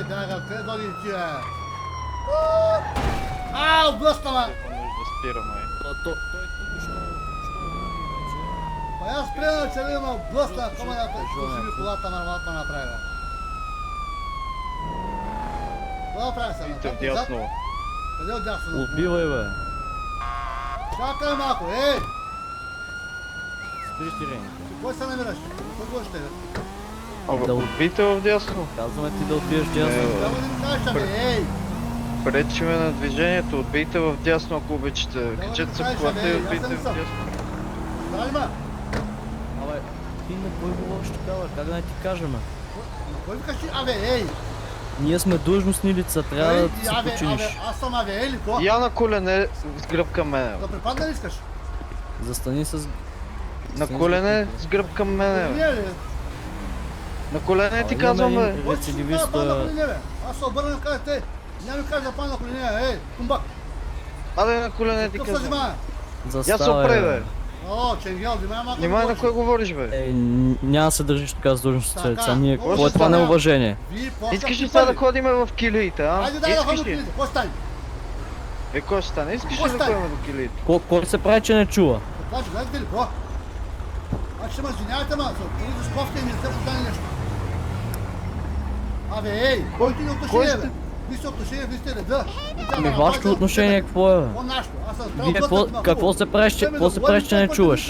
Бяга, къде да ги тия? Отблъсна, ма! Да спираме. Па аз спрена, че ли има блъсна камерата, ще ми колата нормалната направи. Това направи се, Идите вдясно. Къде отдясно? Убивай, бе. Чакай малко, ей! Спри ти, Рени. Кой се намираш? Какво ще е? Абе, Да отбийте вдясно. Казваме ти да отбиеш дясно. Трябва да ми кажеш, бе, ей! Пречиме на движението, отбийте вдясно, ако обичате. Качете се в колата и отбийте вдясно. Дали ма? Абе, ти не кой говориш така, бе? Как да не ти кажем? Кой викаш ти? Абе, ей! Ние сме длъжностни лица, трябва да се Абе, починиш. аз съм абе, ей ли, ко? Я на колене с гръб към мене. Да припадна ли искаш? Застани с... На колене с гръб към мене. Не, ли? На колене ти Имаме казвам, бе. един Кой ще ми рецидивист, пада на колене, бе? Аз се обърна кажа, те, няма ми кажа да пада на колене, ей, кумбак. Аде на колене ти Какъв се казвам. взимая? Я се опре, бе. О, Ченгел, взимая малко. Внимай на кой говориш, бе. Няма да се държиш така с длъжностните Така, лица. Ние, какво какво е ще това стане? неуважение? Вие после Искаш ли пипали. сега да ходиме в килиите, а? Айде, дай да ходим Искаш до ли? килите, какво стане? Кой ще стане? Искаш Какво ли да стане? ходим до килиите? Кой се прави, че не чува? Кажи, гледате ли, какво? Аз ще ме извинявайте, ма, за с кофта и ми не сте подали нещо. Абе, ей, кой ти не отношение, сте? бе? Вие сте отношение, вие сте реда. Ами вашето отношение какво е, бе? Какво нашето? Аз съм Вие какво се правиш, че не чуваш?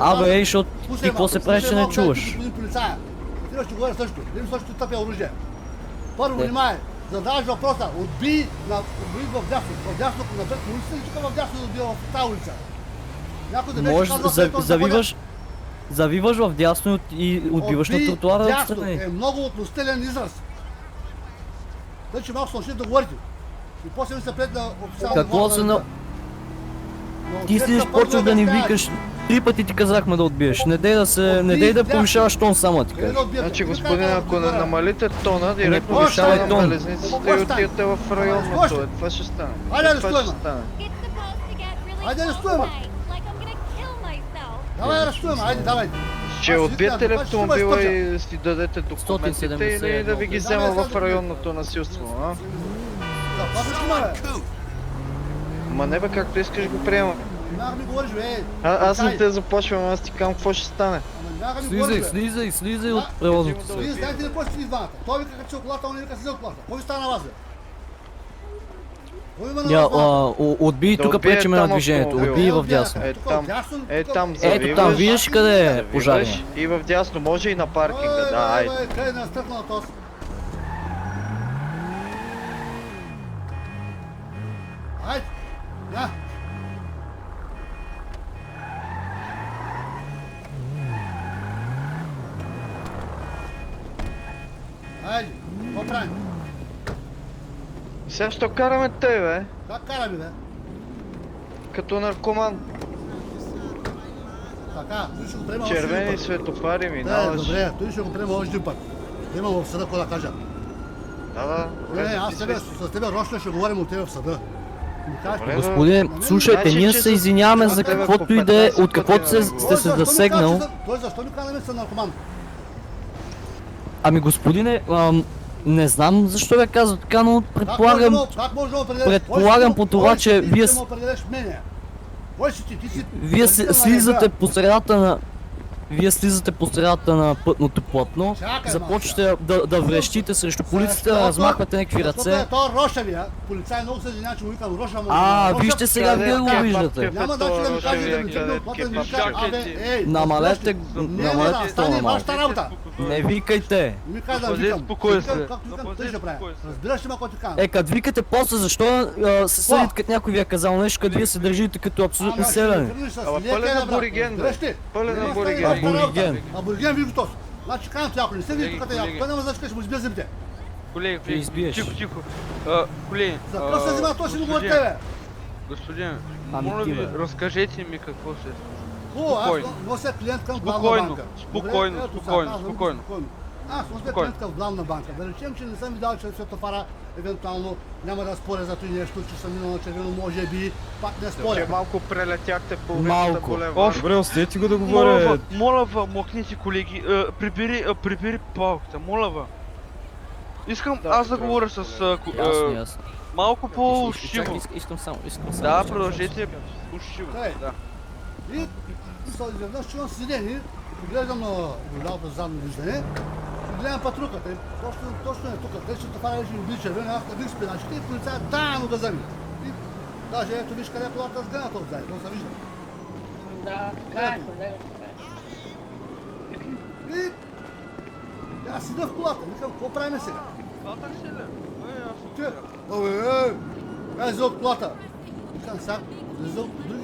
Абе, ей, защото ти какво се правиш, че не чуваш? Господин полицая, ти ще говоря също. Вим също тъпя оръжие. Първо, Не. внимай, задаваш въпроса, отбий в дясно, напред на улицата или тук в дясно да отбива в тази улица? Някой да беше Може казал, след това завиваш в дясно и отбиваш на тротуара дясно отстрани. е много относителен израз. Значи малко се да говорите. И после ми се пред да официално... Какво се на... Ти си почваш да ни викаш. 3 пъти ти казахме да отбиеш. Не дей да повишаваш тон само ти кажеш. Значи, господин, ако не намалите тона, директно повишавай ще тон. на железниците и отидете в районното. Това ще стане. Айде да Това стоим. ще стане. Айде да стоим. Давай разчуваме, айде, давай. Ще Аз отбиете ли викам, автомобила ще и си дадете документите 171 или да ви ги Давай, взема в сега да районното насилство, а? Да, това ще има, бе. Ма не бе, както искаш го приемам. Няма да ми говориш, бе, ей. Аз не те започвам, аз ти казвам какво ще стане. Ама няма да ми говориш, бе. Слизай от превозното Вие средство. знаете ли какво ще ви двамата? Той вика като си от колата, он вика си от колата. Кой ви стана на вас, бе? Кой има на вас, двамата? Отбий Да тук отбие пречиме там на движението. автомобила. Отбий в Отбия. дясно. Е Тук там, отдясно, е тук- там Ето завиваш. там, виждаш къде е завиваш пожарния. И в дясно, може и на паркинга, да, айде. Къде е настръкнала този? Айде, да. Айде, какво правим? Сега ще караме те, бе, Как караме, бе? като наркоман. Така, той ще го приема още един Червени път. светофари Да, минаваш. добре, той ще го приема още един път. Да има в съда, какво да кажа. Да. Не, аз с тебе Рошля ще говорим от тебе в съда. Ми кажеш, Добре, Господин, слушайте, Значи, ние че се с- извиняваме с за тебе каквото по и да е, 15 от каквото пъти сте на- се Той защо ми засегнал. каза, Той защо ми каза, че съм наркоман? Ами господине, не знам защо ви казвам така, но предполагам, Как може да определиш? предполагам по това, че вие Ще ме определиш мене. Кой си ти? Ти си... вие пълнителна слизате нега. по средата на... Вие слизате по средата на пътното платно, Чакай, започвате да врещите срещу полицията, Защото- размахвате някакви Защото ръце. е то Рошевия. Полицай много се извинява, че му викам Роша. Вижте сега, вие го виждате. Няма начин да ми каже да ми тръгне от плата, да ми каже, абе, ей. Намалете намалете това стане малко. вашата работа. Не викайте. Не ми каза да Господи, викам. успокой се. Както викам, тъй ще правя. Разбираш ли ма, какво ти казвам? Като викате после, защо се съдите, като някой ви е казал нещо, като вие се държите като абсолютно селяни? Ама пълен абориген, бе. Пълен абориген. Абориген. Абориген ви го този. Значи казвам ти, ако не се ви тук, Колеги, той няма зачка, ще му избия зъбите. Колеги, Ще избиеш. тихо. Колеги, За какво се взима, той ще му говори тебе. господин, Ами моля ти, ви, бе. разкажете ми какво се О, аз Спокойно. нося клиент към главна Спокойно, банка. спокойно, Добре, ето сега, спокойно, казвам, спокойно. Аз съм Кой? клиентка в главна банка. Да речем, че не съм видял, че светофара евентуално няма да споря за това нещо, че съм минал на червено, може би пак не споря. Че малко прелетяхте половината Малко. булевар. Добре, оставете го да Моля говоря. ва, моля ва, мокните колеги, прибери палката, моля ва. Искам Да, аз да добре, говоря с Ясно, ясно. малко Чакай, по-ушиво. искам само. Да, продължете ушиво. Ей. Да. И изведнъж чувам седени, гледам на голямото задно виждане, и гледам патруката. Точно е тук, те светофара вече ми били червено, аз кадих спиначите и полицая да го зами. И даже ето виж къде е колата сгъната отзад, то се вижда. Да, така колега. И аз седа в колата, викам, какво правим сега? Това такси ли? Те, излиза от колата. Викам сега,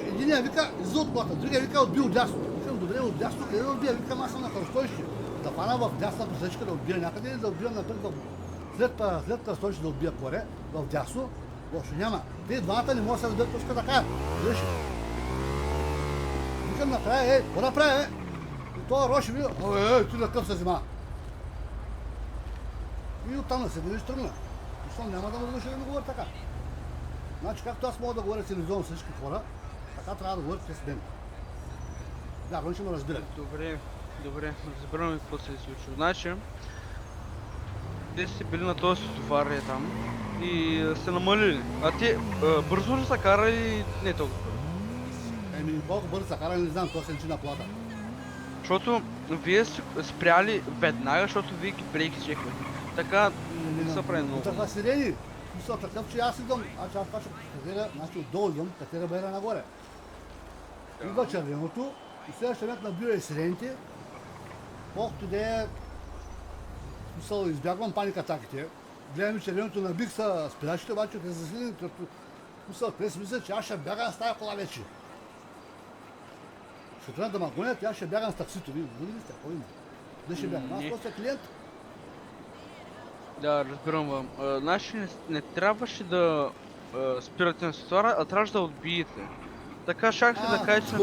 единия вика, излиза от колата, другия вика, отби от дясно. Викам, добре, от дясно, къде да отбия? Викам, аз съм на кръстойще. Да фана в дясна пресечка да отбия някъде или да отбия напред след кръстойще да отбия горе, в дясно, лошо няма. Те двамата не могат да се разберат точка така. Виж. Викам накрая, какво да правя, И това Роши ми, ти на къв се взима. И оттам на седмиш тръгна. Защото няма да му разреши да ми говори така. Значи, както аз мога да говоря цивилизовано с всички хора, така трябва да говорите с мен. Да, он ще ме разбира. Добре, разбираме какво се е случило. Значи, те сте били на този светофар там и сте намалили. А те бързо ли са карали не толкова бързо? Еми, колко бързо са карали, не знам, то се личи на плата. Защото вие сте спряли веднага, защото вие ги брейки чеквате. Така не са прави много. Така сирени. Мисля такъв, че аз идвам, аз почвам катера, значи отдолу идвам, катера бера нагоре. Идва червеното и следващия момент набива и сирените. Колкото да е, смисъл, избягвам паник атаките. Гледам и червеното, набих са спирачите, обаче те заслини, като смисъл, те си мислят, че аз ще бягам с тази кола вече. Ще трябва да ме гонят и аз ще бягам с таксито. Вие видели сте, какво има? Не ще бягам, аз Не. просто клиент. Да, разбирам вам. Значи не трябваше да спирате на светофара, а трябваше да отбиете. Така шахте да кажете на